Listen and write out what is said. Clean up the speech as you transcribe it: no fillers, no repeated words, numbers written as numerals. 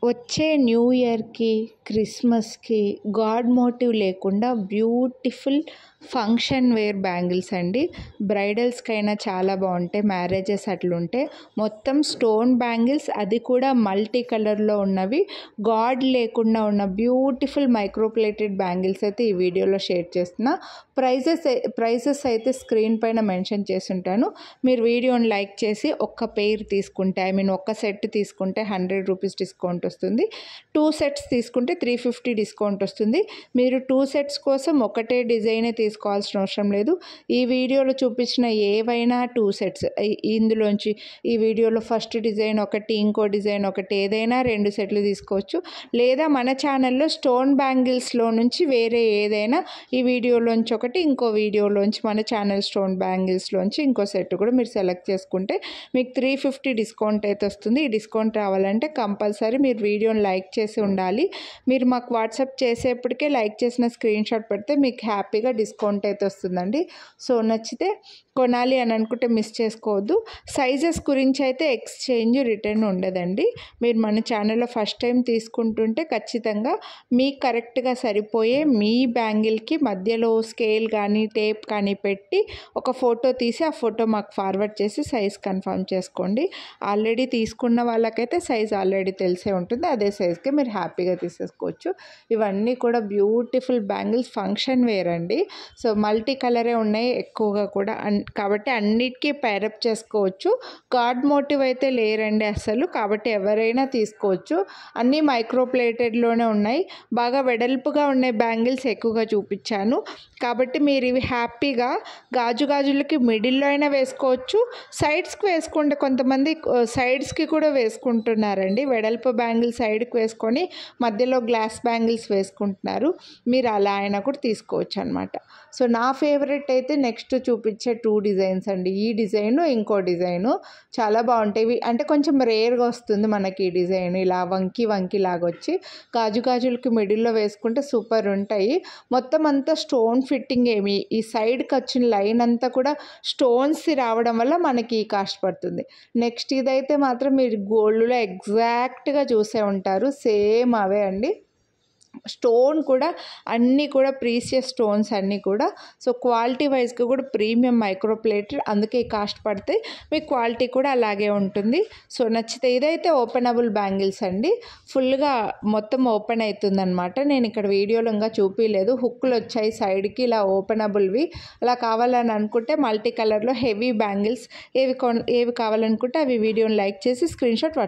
వచ్చే న్యూ ఇయర్కి, క్రిస్మస్కి గాడ్ మోటివ్ లేకుండా బ్యూటిఫుల్ ఫంక్షన్ వేర్ బ్యాంగిల్స్ అండి. బ్రైడల్స్కైనా చాలా బాగుంటాయి. మ్యారేజెస్ అట్లుంటే మొత్తం స్టోన్ బ్యాంగిల్స్, అది కూడా మల్టీ కలర్లో ఉన్నవి, గాడ్ లేకుండా ఉన్న బ్యూటిఫుల్ మైక్రోప్లేటెడ్ బ్యాంగిల్స్ అయితే ఈ వీడియోలో షేర్ చేస్తున్నా. ప్రైజెస్ అయితే స్క్రీన్ పైన మెన్షన్ చేసి ఉంటాను. మీరు వీడియోని లైక్ చేసి ఒక్క పెయిర్ తీసుకుంటే, ఒక్క సెట్ తీసుకుంటే 100 రూపీస్ డిస్కౌంట్ వస్తుంది. 2 సెట్స్ తీసుకుంటే 350 డిస్కౌంట్ వస్తుంది. మీరు 2 సెట్స్ కోసం ఒకటే డిజైనే తీసుకోవాల్సిన అవసరం లేదు. ఈ వీడియోలో చూపించిన ఏవైనా 2 సెట్స్, ఇందులోంచి ఈ వీడియోలో ఫస్ట్ డిజైన్ ఒకటి, ఇంకో డిజైన్ ఒకటి, ఏదైనా 2 సెట్లు తీసుకోవచ్చు. లేదా మన ఛానల్లో స్టోన్ బ్యాంగిల్స్లో నుంచి వేరే ఏదైనా, ఈ వీడియోలోంచి ఒకటి, ఇంకో వీడియోలోంచి మన ఛానల్ స్టోన్ బ్యాంగిల్స్లోంచి ఇంకో సెట్ కూడా మీరు సెలెక్ట్ చేసుకుంటే మీకు 350 డిస్కౌంట్ అయితే వస్తుంది. ఈ డిస్కౌంట్ రావాలంటే కంపల్సరీ మీరు వీడియోని లైక్ చేసి ఉండాలి. మీరు మాకు వాట్సాప్ చేసేప్పటికే లైక్ చేసిన స్క్రీన్ షాట్ పెడితే మీకు హ్యాపీగా డిస్కౌంట్ అయితే వస్తుందండి. సో నచ్చితే కొనాలి అని అనుకుంటే మిస్ చేసుకోవద్దు. సైజెస్ గురించి అయితే ఎక్స్చేంజ్, రిటర్న్ ఉండదండి. మీరు మన ఛానల్లో ఫస్ట్ టైం తీసుకుంటుంటే ఖచ్చితంగా మీకు కరెక్ట్గా సరిపోయే మీ బ్యాంగిల్కి మధ్యలో స్కేల్ కానీ టేప్ కానీ పెట్టి ఒక ఫోటో తీసి ఆ ఫోటో మాకు ఫార్వర్డ్ చేసి సైజ్ కన్ఫర్మ్ చేసుకోండి. ఆల్రెడీ తీసుకున్న వాళ్ళకైతే సైజ్ ఆల్రెడీ తెలిసే ఉంటుంది. అదే సైజ్కి మీరు హ్యాపీగా తీసేసుకోవచ్చు. ఇవన్నీ కూడా బ్యూటిఫుల్ బ్యాంగిల్స్, ఫంక్షన్ వేర్ అండి. సో మల్టీ కలరే ఉన్నాయి ఎక్కువగా కూడా, కాబట్టి అన్నిటికీ పైరప్ చేసుకోవచ్చు. గాడ్ మోటివ్ అయితే లేరండి అసలు, కాబట్టి ఎవరైనా తీసుకోవచ్చు. అన్నీ మైక్రోప్లేటెడ్లోనే ఉన్నాయి. బాగా వెడల్పుగా ఉన్న బ్యాంగిల్స్ ఎక్కువగా చూపించాను, కాబట్టి మీరు ఇవి హ్యాపీగా గాజులకి మిడిల్లో అయినా వేసుకోవచ్చు. సైడ్స్కి వేసుకుంటే కొంతమంది సైడ్స్కి కూడా వేసుకుంటున్నారండి. వెడల్పు బ్యాంగిల్స్ సైడ్కి వేసుకొని మధ్యలో గ్లాస్ బ్యాంగిల్స్ వేసుకుంటున్నారు. మీరు అలా అయినా కూడా తీసుకోవచ్చు అనమాట. సో నా ఫేవరెట్ అయితే నెక్స్ట్ చూపించే 2 డిజైన్స్ అండి. ఈ డిజైను, ఇంకో డిజైను చాలా బాగుంటాయి. అంటే కొంచెం రేర్గా వస్తుంది మనకి ఈ డిజైన్, ఇలా వంకి లాగా వచ్చి గాజులకి మిడిల్లో వేసుకుంటే సూపర్ ఉంటాయి. మొత్తం అంతా స్టోన్ ఫిట్టింగ్, ఈ సైడ్కి వచ్చిన లైన్ అంతా కూడా స్టోన్స్ రావడం వల్ల మనకి ఈ కాస్ట్ పడుతుంది. నెక్స్ట్ ఇదైతే మాత్రం మీరు గోల్డ్లో ఎగ్జాక్ట్గా చూసే ఉంటారు, సేమ్ అవే అండి. స్టోన్ కూడా అన్నీ కూడా ప్రీసియస్ స్టోన్స్ అన్నీ కూడా. సో క్వాలిటీ వైజ్గా కూడా ప్రీమియం మైక్రోప్లేటెడ్, అందుకే కాస్ట్ పడితే మీకు క్వాలిటీ కూడా అలాగే ఉంటుంది. సో నచ్చితే ఇదైతే ఓపెనబుల్ బ్యాంగిల్స్ అండి. ఫుల్గా మొత్తం ఓపెన్ అవుతుందన్నమాట. నేను ఇక్కడ వీడియోలో ఇంకా చూపించలేదు. హుక్కులు వచ్చాయి సైడ్కి, ఇలా ఓపెనబుల్వి. అలా కావాలని అనుకుంటే మల్టీ కలర్లో హెవీ బ్యాంగిల్స్ ఏవి కావాలనుకుంటే అవి వీడియోని లైక్ చేసి స్క్రీన్ షాట్